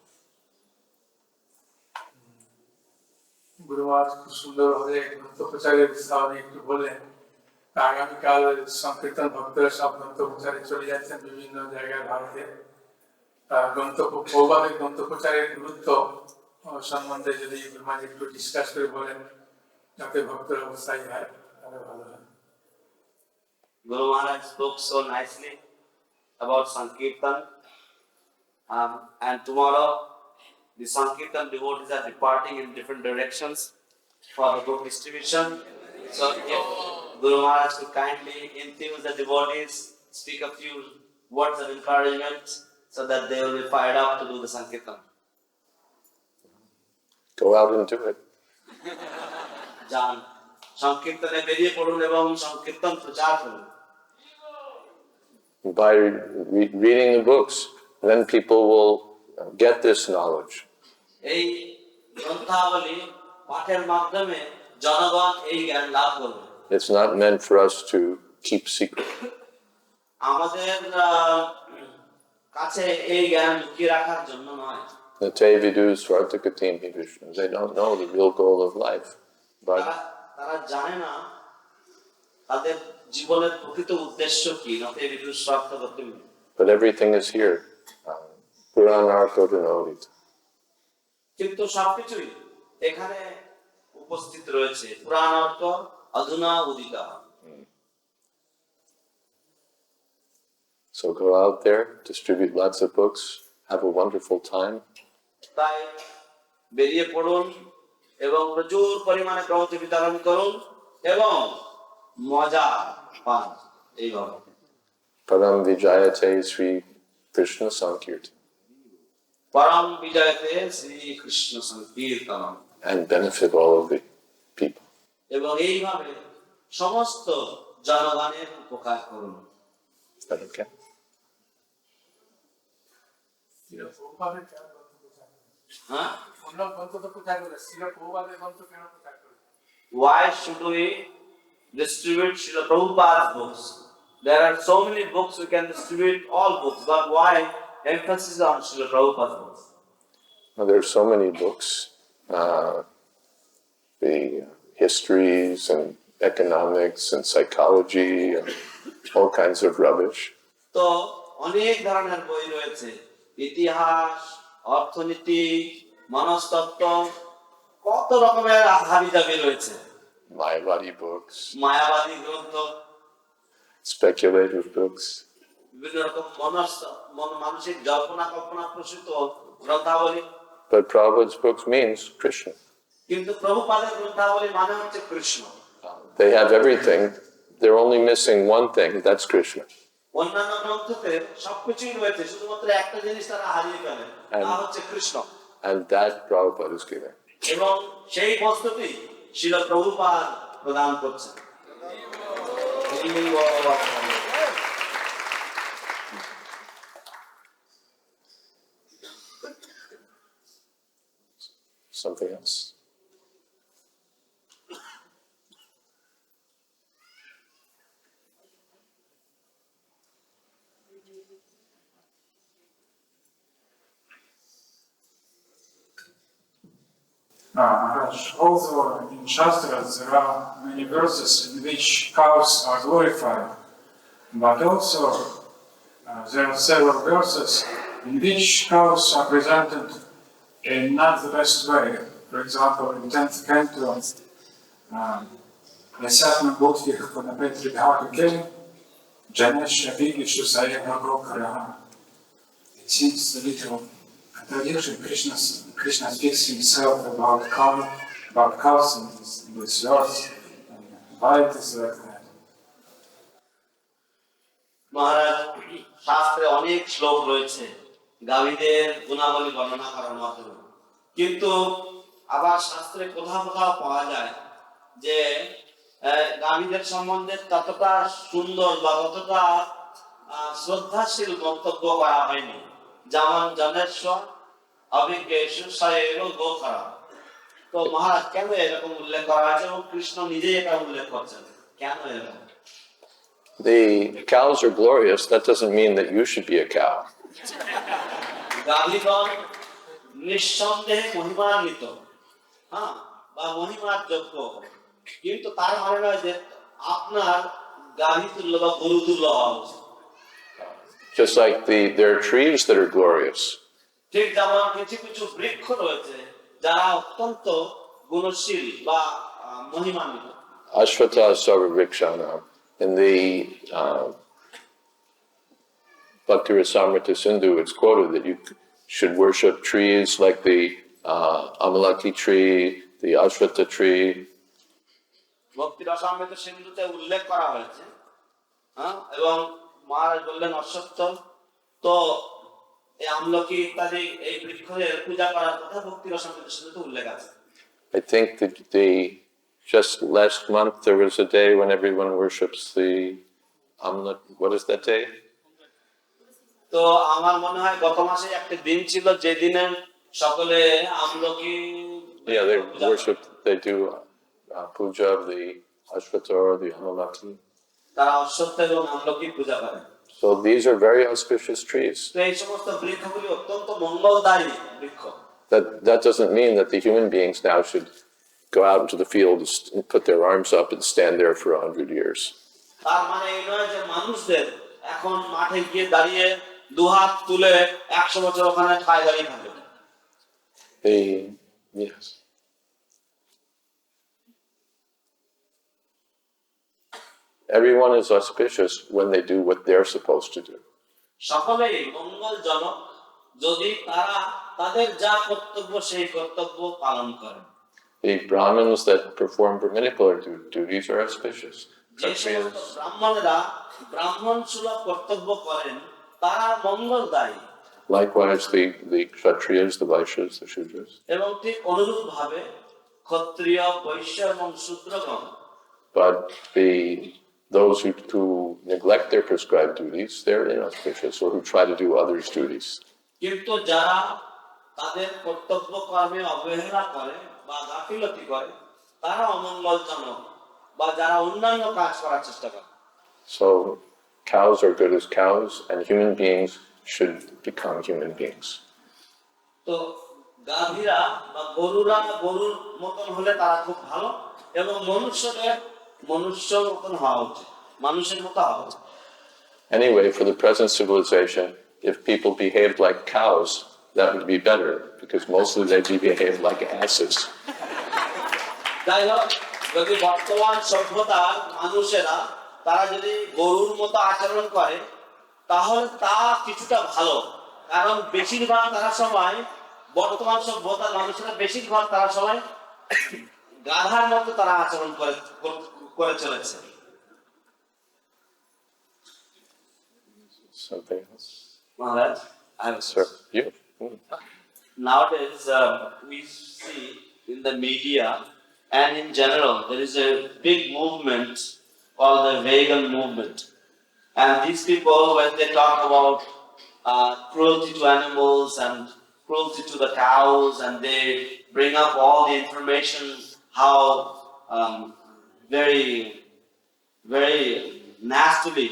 গুরুমাজ খুব সুন্দরভাবে গ্রন্থ প্রচারের স্থানে একটু বললেন। আগামীকাল সংকীর্তন ভক্তরা সব গ্রন্থ প্রচারে চলে যাচ্ছেন বিভিন্ন জায়গায় ভারতে। প্রবাদের গ্রন্থ প্রচারের গুরুত্ব সম্বন্ধে যদি গুরুমাজ একটু ডিসকাস করে বলেন, যাতে ভক্তরা উৎসাহী হয়, তাহলে ভালো হয়। Guru Maharaj spoke so nicely about Sankirtan, and tomorrow the Sankirtan devotees are departing in different directions for the book distribution. So if Guru Maharaj could kindly enthuse the devotees, speak a few words of encouragement so that they will be fired up to do the Sankirtan. Go out and do it. যান সংকীর্তনে বেরিয়ে পড়ুন এবং সংকীর্তন প্রচার করুন। By reading the books, then people will get this knowledge. এই গ্রন্থাবলী পাঠের মাধ্যমে জনগণ এই জ্ঞান লাভ করবে। It's not meant for us to keep secret. আমাদের কাছে এই জ্ঞান লুকিয়ে রাখার জন্য নয়। The Tevidus, Svartakatim, they don't know the real goal of life. But তারা জানে না তাদের জীবনের প্রকৃত উদ্দেশ্য কি। নতেবিদুস স্বার্থকাতিম। But everything is here. Puranartha Vinodita. কিন্তু সবকিছুই এখানে উপস্থিত রয়েছে। পুরাণ অর্থ অধুনা Udita. So go out there, distribute lots of books, have a wonderful time. তাই বেরিয়ে পড়ুন এবং প্রচুর পরিমাণে গ্রন্থ বিতরণ করুন এবং মজা পান এইভাবে। Param Vijayate Sri Krishna Sankirtan. পরম বিজয়তে শ্রী কৃষ্ণ সংকীর্তন। And benefit all of the people. এবং এইভাবে সমস্ত জনগণের উপকার করুন। Is that okay? প্রভুপাদের কেন গ্রন্থ প্রচার করে? হ্যাঁ? অন্য গ্রন্থ তো প্রচার করে, শ্রীল প্রভুপাদের গ্রন্থ কেন প্রচার করে? Why should we distribute Srila Prabhupada's books? There are so many books, we can distribute all books, but why emphasis on Srila Prabhupada's books? Well, there are so many books, the histories and economics and psychology and all kinds of rubbish. তো অনেক ধরনের বই রয়েছে, ইতিহাস, অর্থনীতি, মনস্তত্ত্ব, কত রকমের হাবিজাবি রয়েছে। Mayavadi books, মায়াবাদী গ্রন্থ, speculative books. বিভিন্ন রকম মানসিক জল্পনা কল্পনা প্রসূত গ্রন্থাবলী। But Prabhupada's books means Krishna. কিন্তু প্রভুপাদের গ্রন্থাবলী মানে হচ্ছে Krishna. They have everything. They're only missing one thing, that's Krishna. অন্যান্য গ্রন্থতে সবকিছুই রয়েছে, শুধুমাত্র একটা জিনিস তারা হারিয়ে ফেলে, তা হচ্ছে Krishna. And that Prabhupada is giving. এবং সেই বস্তুটি শ্রীল প্রভুপাদ প্রদান করছেন। Something else. Maharaj, although in Shastras there are many verses in which cows are glorified, but also there are several verses in which cows are presented in not the best way. For example, in 10th canto, Десятна буквих по напетри бхагавате, Janeshya Vigishu Sayaka Gokaraha. It seems a little contradiction. Krishna speaks himself about cows in this verse. Why it is like that? মহারাজ, শাস্ত্রে অনেক শ্লোক রয়েছে গাভীদের গুণাবলী বর্ণনা করার মাধ্যমে, কিন্তু আবার শাস্ত্রে কোথাও কোথাও পাওয়া যায় যে গাভীদের সম্বন্ধে ততটা সুন্দর বা ততটা শ্রদ্ধাশীল মন্তব্য করা হয়নি। যেমন জনেশ্বর অভিজ্ঞেশু সয়েব গোখরা। তো মহারাজ কেন এরকম উল্লেখ করা হয়েছে এবং কৃষ্ণ নিজেই এটা উল্লেখ করছেন, কেন এরকম? The cows are glorious. That doesn't mean that you should be a cow. গাভীগণ নিঃসন্দেহে মহিমান্বিত, হ্যাঁ, বা মহিমার যোগ্য, কিন্তু তার মানে নয় যে আপনার গাভী তুল্য বা গরু তুল্য হওয়া উচিত। Just like there are trees that are glorious. ঠিক যেমন কিছু কিছু বৃক্ষ রয়েছে যারা অত্যন্ত গুণশীল বা মহিমান্বিত। Ashvata Sarva-Vrikshana. In the Bhakti Rasamrita Sindhu, it's quoted that you should worship trees like the Amalaki tree, the Ashvata tree. ভক্তি রসামৃত সিন্ধুতে উল্লেখ করা হয়েছে, হ্যাঁ, এবং মহারাজ বললেন অশ্বত্থ, তো এই আমলকি ইত্যাদি এই বৃক্ষের পূজা করার কথা ভক্তি রসামৃত সিন্ধুতে উল্লেখ আছে। I think that just last month there was a day when everyone worships the Amalaki. What is that day? তো আমার মনে হয় গত মাসে একটা দিন ছিল যে দিনে সকলে আমলকি Yeah, they worship. They do puja of the Ashvata or the Amalaki. তারা অশ্বত্থ এবং আমলকি পূজা করে। So these are very auspicious trees. তো এই সমস্ত বৃক্ষগুলি অত্যন্ত মঙ্গলদায়ী বৃক্ষ। That doesn't mean that the human beings now should go out into the field and put their arms up and stand there for 100 years. তার মানে এই নয় যে মানুষদের এখন মাঠে গিয়ে দাঁড়িয়ে দুহাত তুলে 100 বছর ওখানে ঠায় দাঁড়িয়ে থাকবে। Yes. Everyone is auspicious when they do what they're supposed to do. সকলেই মঙ্গলজনক যদি তারা তাদের যা কর্তব্য সেই কর্তব্য পালন করে। The Brahmins that perform Brahminical duties are auspicious. যে সমস্ত ব্রাহ্মণেরা ব্রাহ্মণ সুলভ কর্তব্য করেন তারা মঙ্গলদায়ী। Likewise, the Kshatriyas, the Vaishyas, the Shudras. এবং ঠিক অনুরূপ ভাবে ক্ষত্রিয়, বৈশ্য এবং শূদ্রগণ। But those who neglect their prescribed duties, they're inauspicious, or who try to do others' duties. কিন্তু যারা তাদের কর্তব্য কর্মে অবহেলা করে বা গাফিলতি করে তারা অমঙ্গলজনক বা যারা অন্যান্য কাজ করার চেষ্টা করে। So cows are good as cows, and human beings should become human beings. তো গাভীরা বা গরুরা গরুর মতন হলে তারা খুব ভালো, এবং মনুষ্যদের মনুষ্য মতন হওয়া উচিত, মানুষের মতো হওয়া উচিত। Anyway, for the present civilization, if people behaved like cows, that would be better, because mostly they behave like asses. যাই হোক, যদি বর্তমান সভ্যতার মানুষেরা তারা যদি গরুর মতো আচরণ করে তাহলে তা কিছুটা ভালো, কারণ বেশিরভাগ তারা সবাই বর্তমান সভ্যতার মানুষেরা বেশিরভাগ তারা সবাই গাধার মতো তারা আচরণ করে চলেছে। Something else? Maharaj, I have a Sir, you. Nowadays, we see in the media and in general, there is a big movement called the vegan movement. And these people, when they talk about cruelty to animals and cruelty to the cows, and they bring up all the information how very, very nastily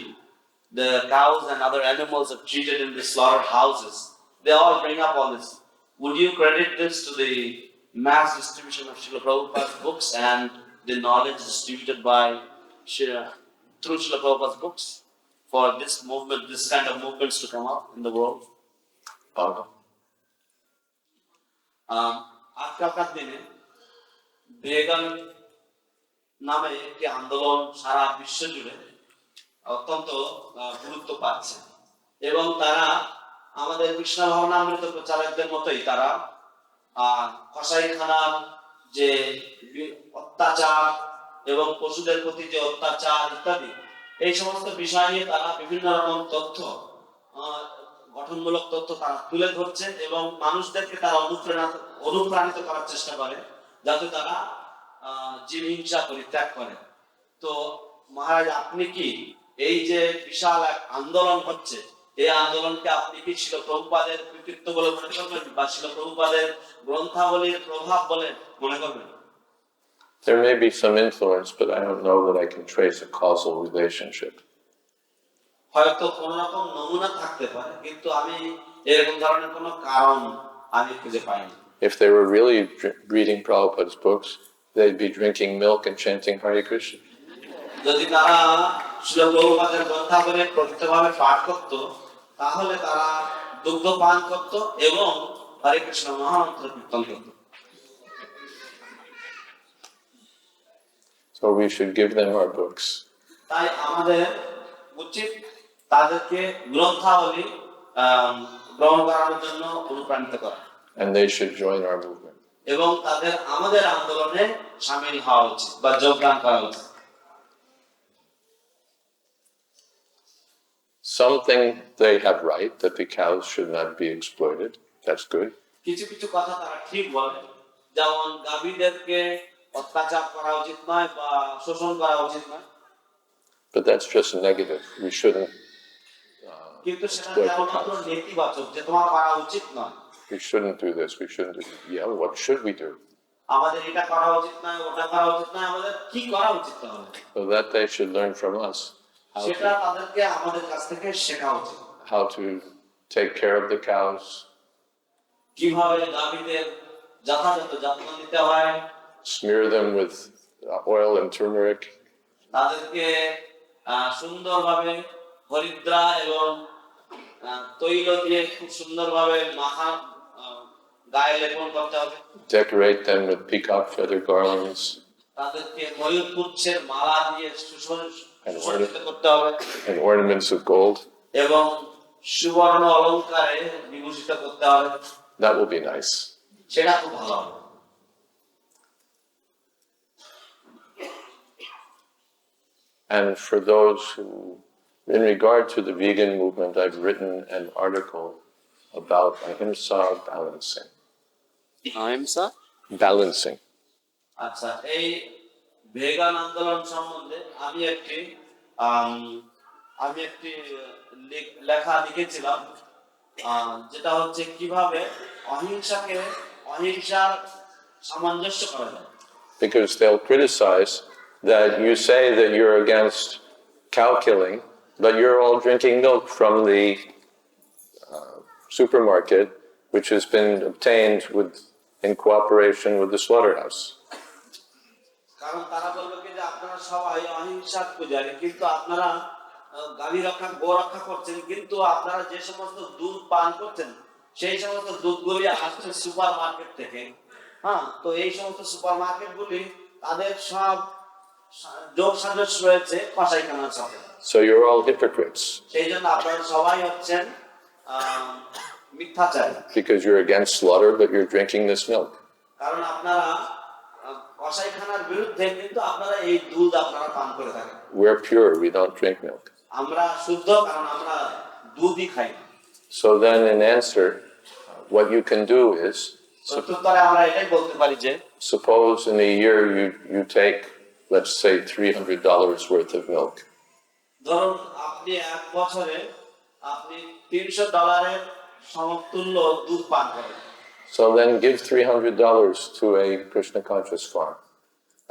the cows and other animals are treated in the slaughterhouses. They all bring up all this. Would you credit this to the mass distribution of Srila Prabhupada's books and the knowledge distributed by through Srila Prabhupada's books for this movement, this kind of movements to come up in the world? আজকালকার দিনে vegan নামে একটি আন্দোলন সারা বিশ্ব জুড়ে অত্যন্ত গুরুত্ব পাচ্ছে, এবং তারা আমাদের কৃষ্ণ ভাবনামৃত প্রচারকদের মতোই তারা কসাইখানার যে অত্যাচার এবং পশুদের প্রতি যে অত্যাচার ইত্যাদি এই সমস্ত বিষয় নিয়ে তারা বিভিন্ন রকম তথ্য, গঠনমূলক তথ্য তারা তুলে ধরছে এবং মানুষদেরকে তারা অনুপ্রাণিত করার চেষ্টা করে যাতে তারা জীব হিংসা পরিত্যাগ করে। তো মহারাজ, আপনি কি এই যে বিশাল এক আন্দোলন হচ্ছে, এই আন্দোলনকে আপনি কি শিল প্রভুপাদের কৃতিত্ব বলে মনে করবেন বা শিল প্রভুপাদের গ্রন্থাবলীর প্রভাব বলে মনে করবেন? There may be some influence, but I don't know that I can trace a causal relationship. হয়তো কোন রকম নমুনা থাকতে পারে, কিন্তু আমি এরকম ধরনের কোনো কারণ আমি খুঁজে পাইনি। If they were really reading Prabhupada's books, they'd be drinking milk and chanting Hare Krishna. যদি তারা শ্রীল প্রভুপাদের গ্রন্থাবলী প্রকৃতভাবে পাঠ করত, তাহলে তারা দুগ্ধ পান করত এবং হরে কৃষ্ণ মহামন্ত্র কীর্তন করত। So we should give them our books. তাই আমাদের উচিত তাদেরকে গ্রন্থাবলী গ্রহণ করার জন্য অনুপ্রাণিত করা, And they should join our movement. এবং তাদের আমাদের আন্দোলনে শামিল হওয়া উচিত বা যোগদান করা উচিত। Something they have right, that the cows should not be exploited. That's good. কিছু কিছু কথা তারা ঠিক বলে, যেমন গাভীদেরকে অত্যাচার করা উচিত নয় বা শোষণ করা উচিত নয়, But that's just negative. We shouldn't কিন্তু সেটা exploit the কেবলমাত্র cows. নেতিবাচক, যে তোমার করা উচিত নয়। We shouldn't do this. We shouldn't do that. Yeah, what should we do? আমাদের এটা করা উচিত নয়, ওটা করা উচিত নয়, আমাদের কি করা উচিত তাহলে? So that they should learn from us সেটা তাদেরকে আমাদের কাছ থেকে শেখা উচিত। how to take care of the cows, কিভাবে গাভীদের যথাযথ যত্ন নিতে হয়, smear them with oil and turmeric, তাদেরকে সুন্দরভাবে হরিদ্রা এবং তৈল দিয়ে খুব সুন্দরভাবে মাখা গায়ে লেপন করতে হবে, decorate them with peacock feather garlands, তাদেরকে ময়ূর পুচ্ছের মালা দিয়ে সুসজ্জিত করতে হবে and ornaments of gold. এবং সুবর্ণ অলংকারে বিভূষিত করতে হবে। That will be nice. সেটা খুব ভালো হবে। And for those who, in regard to the vegan movement, I've written an article about ahimsa balancing. ahimsa Balancing. আচ্ছা, এই ভেগান আন্দোলন সম্বন্ধে আমি একটি লেখা লিখেছিলাম, যেটা হচ্ছে কিভাবে অহিংসার সামঞ্জস্য করা যায়। Because they'll criticize that you say that you're against cow killing, but you're all drinking milk from the supermarket, which has been obtained in cooperation with the slaughterhouse. কারণ তারা বলবে কি যে আপনারা সবাই অহিংসার পূজারী, কিন্তু আপনারা গাভী রক্ষা গো রক্ষা করছেন, কিন্তু আপনারা যে সমস্ত দুধ পান করছেন সেই সমস্ত দুধগুলি আসছে সুপার মার্কেট থেকে। হ্যাঁ, তো এই সমস্ত সুপার মার্কেট গুলি তাদের সব যোগ সাজস রয়েছে কসাইখানার সাথে। So you're all hypocrites সেই জন্য আপনারা সবাই হচ্ছেন মিথ্যাচারী, because you're against slaughter, but you're drinking this milk. কারণ আপনারা কসাইখানার বিরুদ্ধে, কিন্তু আপনারা এই দুধ আপনারা পান করে থাকেন। We're pure, we don't drink milk. আমরা শুদ্ধ, কারণ আমরা দুধই খাই। So then in answer, what you can do is, প্রত্যুত্তরে আমরা এটাই বলতে পারি যে suppose in a year you take, let's say, $300 worth of milk. ধরুন আপনি এক বছরে আপনি $300 সমতুল্য দুধ পান করেন, So then give $300 to a Krishna conscious farm.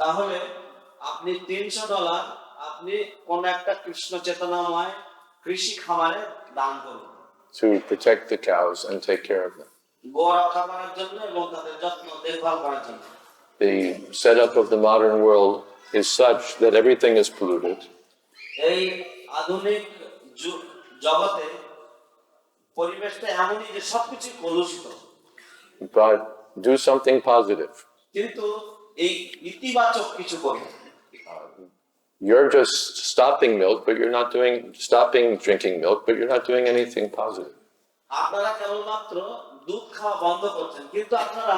তাহলে আপনি $300 আপনি কোন একটা কৃষ্ণ চেতনাময় কৃষি খামারে দান করুন, to protect the cows and take care of them. গো রক্ষা করার জন্য এবং তাদের যত্ন দেখভাল করার জন্য। The setup of the modern world is such that everything is polluted, এই আধুনিক জগতে পরিবেশটা এমনই যে সবকিছু কলুষিত, but do something positive. কিন্তু এই ইতিবাচক কিছু করুন। You're just stopping milk, but you're not stopping drinking milk, but you're not doing anything positive. আপনারা কেবলমাত্র দুধ খাওয়া বন্ধ করছেন, কিন্তু আপনারা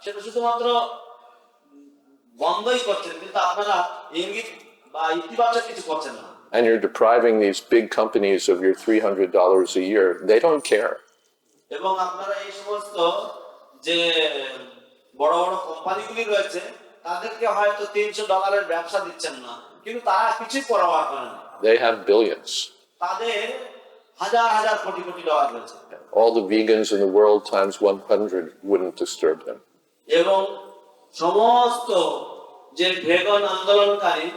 সেটা শুধুমাত্র বন্ধই করছেন, কিন্তু আপনারা ইঙ্গিত বা ইতিবাচক কিছু করছেন না। And you're depriving these big companies of your $300 a year. They don't care. এবং আপনারা এই সমস্ত যে বড় বড় কোম্পানিগুলি রয়েছে তাদেরকে হয়তো $300 ব্যবসা দিচ্ছেন না, কিন্তু তারা কিছুই পরোয়া করে না। They have billions. তাদের হাজার হাজার কোটি কোটি ডলার রয়েছে। All the vegans in the world times 100 wouldn't disturb them. এবং সমস্ত যে ভেগান আন্দোলনকারী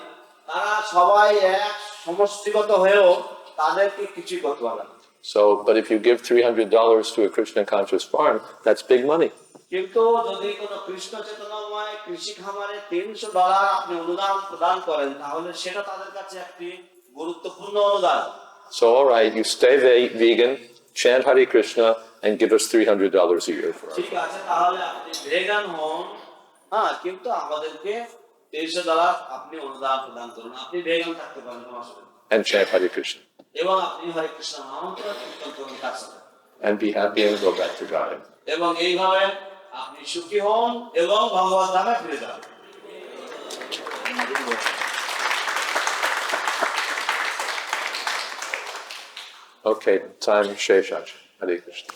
তারা সবাই এক সমষ্টিগত হয়েও তাদেরকে কিছুই করতে পারবে না। So, but if you give $300 to a Krishna conscious farm, that's big money. কিন্তু যদি কোনো কৃষ্ণ চেতনাময় কৃষি খামারে $300 আপনি অনুদান প্রদান করেন, তাহলে সেটা তাদের কাছে একটি গুরুত্বপূর্ণ অনুদান। So, all right, you stay vegan, chant Hare Krishna, and give us $300 a year for ঠিক our আছে, তাহলে আপনি ভেগান হন, হ্যাঁ, কিন্তু আমাদেরকে $300 আপনি অনুদান প্রদান করুন। আপনি ভেগান থাকতে পারেন, সমস্যা নেই। and chant Hare Krishna, এবং আপনি হরে কৃষ্ণ মহামন্ত্র কীর্তন করুন তার সাথে। and be happy and go back to God. এবং এইভাবে আপনি সুখী হন এবং ভগবত ধামে ফিরে যান। Okay, time Sheshach. Hare Krishna.